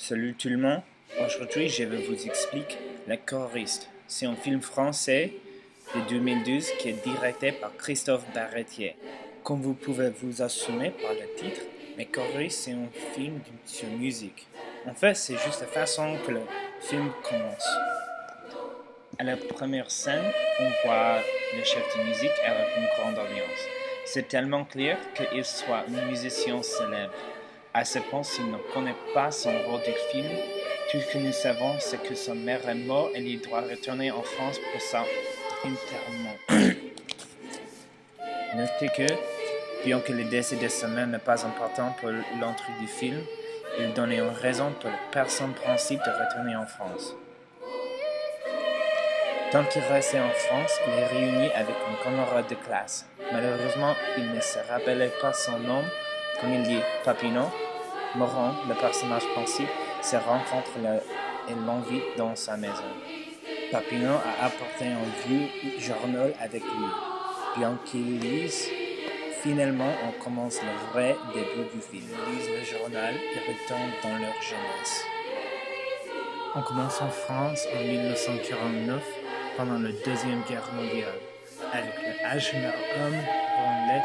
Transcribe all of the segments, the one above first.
Salut tout le monde. Aujourd'hui, je vais vous expliquer Le Choriste. C'est un film français de 2012 qui est directé par Christophe Barretier. Comme vous pouvez vous assumer par le titre, Le Choriste c'est un film sur musique. En fait, c'est juste la façon que le film commence. À la première scène, on voit le chef de musique avec une grande audience. C'est tellement clair qu'il soit un musicien célèbre. À ce point, s'il ne connaît pas son rôle du film, tout ce que nous savons, c'est que sa mère est morte et il doit retourner en France pour son enterrement. Notez que, bien que le décès de sa mère n'est pas important pour l'entrée du film, il donnait une raison pour la personne principe de retourner en France. Tant qu'il restait en France, il est réuni avec un camarade de classe. Malheureusement, il ne se rappelait pas son nom quand il dit Papineau. Moran, le personnage principal, se rencontre et l'invite dans sa maison. Papineau a apporté un vieux journal avec lui. Bien qu'il lise, finalement on commence le vrai début du film. Ils lisent le journal et retournent dans leur jeunesse. On commence en France en 1949, pendant la Deuxième Guerre mondiale, avec le jeune homme Ronlet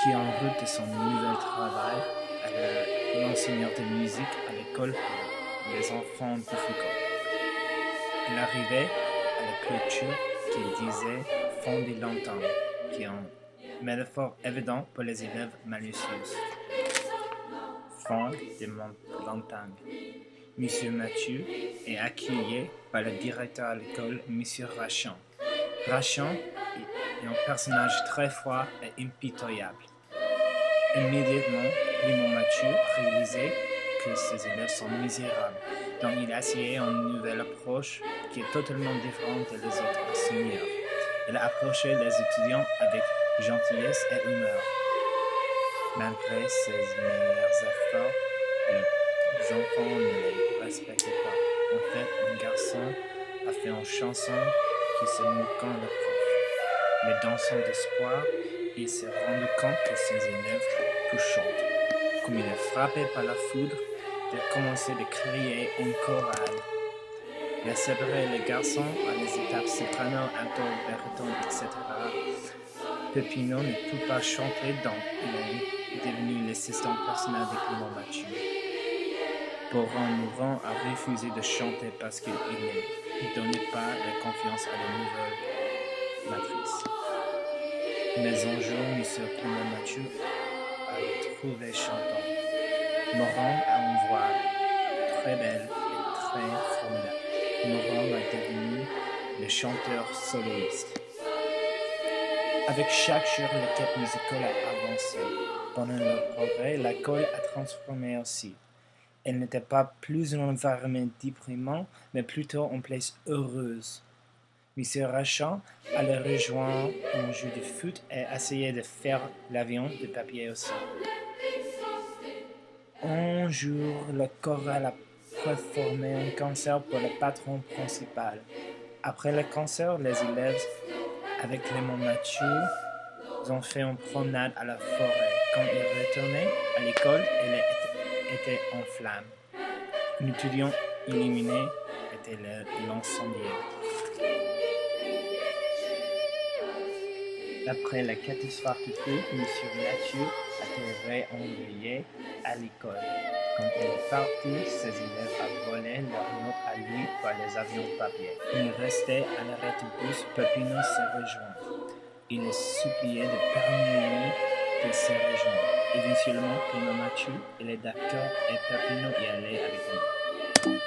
qui est en route de son nouvel travail à l'enseignant de musique à l'école pour les enfants difficiles. Il arrivait à la clôture qu'il disait fondit longtemps, qui est une métaphore évidente pour les élèves malicieux. Fond de longtemps. Monsieur Mathieu est accueilli par le directeur de l'école, Monsieur Rachon. Rachon est un personnage très froid et impitoyable. Immédiatement, Raymond Mathieu réalisait que ses élèves sont misérables, donc il a essayé une nouvelle approche qui est totalement différente des autres enseignants. Il a approché les étudiants avec gentillesse et humeur. Malgré ses meilleurs efforts, les enfants ne les respectaient pas. En fait, un garçon a fait une chanson qui se moquant le prof. Mais dans son espoir, il s'est rendu compte que ses élèves touchantes. Comme il est frappé par la foudre, il a commencé à crier en chorale. Il a séparé les garçons à les étapes soprano, alto, baryton, etc. Peppino ne peut pas chanter, donc il est devenu l'assistant personnel de Clément Mathieu. Boran Mourant a refusé de chanter parce qu'il ne donnait pas la confiance à la nouvelle matrice. Mais un jour, M. Clément Mathieu a le trouvé chantant. Moran a une voix très belle et très formidable. Moran est devenu le chanteur soloiste. Avec chaque jour, l'équipe musicale a avancé. Pendant le progrès, l'école a transformé aussi. Elle n'était pas plus un environnement déprimant, mais plutôt une place heureuse. M. Rachon allait rejoindre un jeu de foot et essayait de faire l'avion de papier aussi. Un jour, le choral a performé un concert pour le patron principal. Après le concert, les élèves, avec Clément Mathieu, ont fait une promenade à la forêt. Quand ils retournaient à l'école, elle était en flammes. Un étudiant illuminé était l'incendiaire. Après la catastrophe du feu, M. Mathieu a été réenvoyé à l'école. Quand il est parti, ses élèves ont volé leurs notes à lui par les avions de papier. Il restait à l'arrêt du bus, Peppino s'est rejoint. Il est supplié de permettre de se rejoindre. Éventuellement, Clément Mathieu, il est d'accord et Peppino y allait avec lui.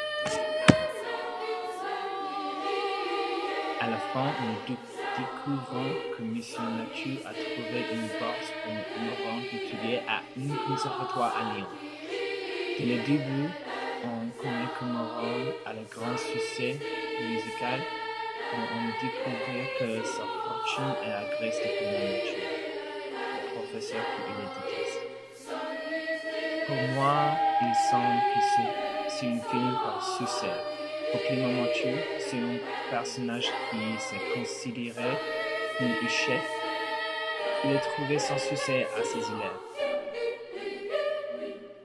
À la fin, nous découvrons que M. Mathieu a trouvé une bourse pour Moran d'étudier à un conservatoire à Lyon. Dès le début, on connaît que Moran a le grand succès musical et on découvre que sa fortune est à grâce de Clément Mathieu, le professeur qu'il déteste. Pour moi, il semble que c'est un film par succès. Pour Clément Mathieu, c'est un personnage qui s'est considéré un échec. Il a trouvé son succès à ses élèves.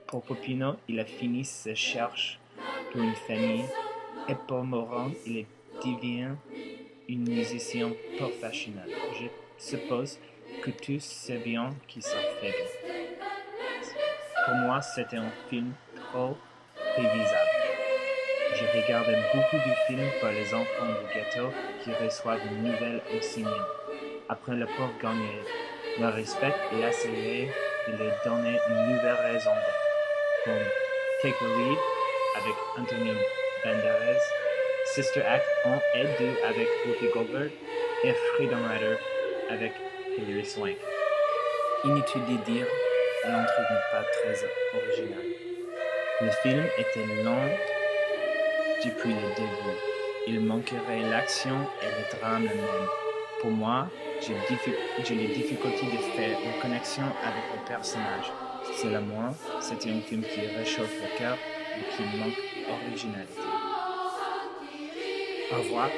Pour Peppino, il a fini ses recherches pour une famille, et pour Moran, il devient un musicien professionnel. Je suppose que tu sais bien qui ça fait bien. Pour moi, c'était un film trop prévisible. Je regardais beaucoup de films par les enfants du ghetto qui reçoivent une nouvelle au cinéma. Après le pauvre gagner leur respect et essayer de leur donner une nouvelle raison d'être. Comme Take the Lead avec Antonio Banderas, Sister Act 1 et 2 avec Whoopi Goldberg et Freedom Rider avec Hilary Swank. Inutile de dire, l'intrigue n'est pas très originale. Le film était lent depuis le début. Il manquerait l'action et le drame même. Pour moi, j'ai les difficultés de faire une connexion avec le personnage. Selon moi, c'était un film qui réchauffe le cœur et qui manque d'originalité. Au revoir.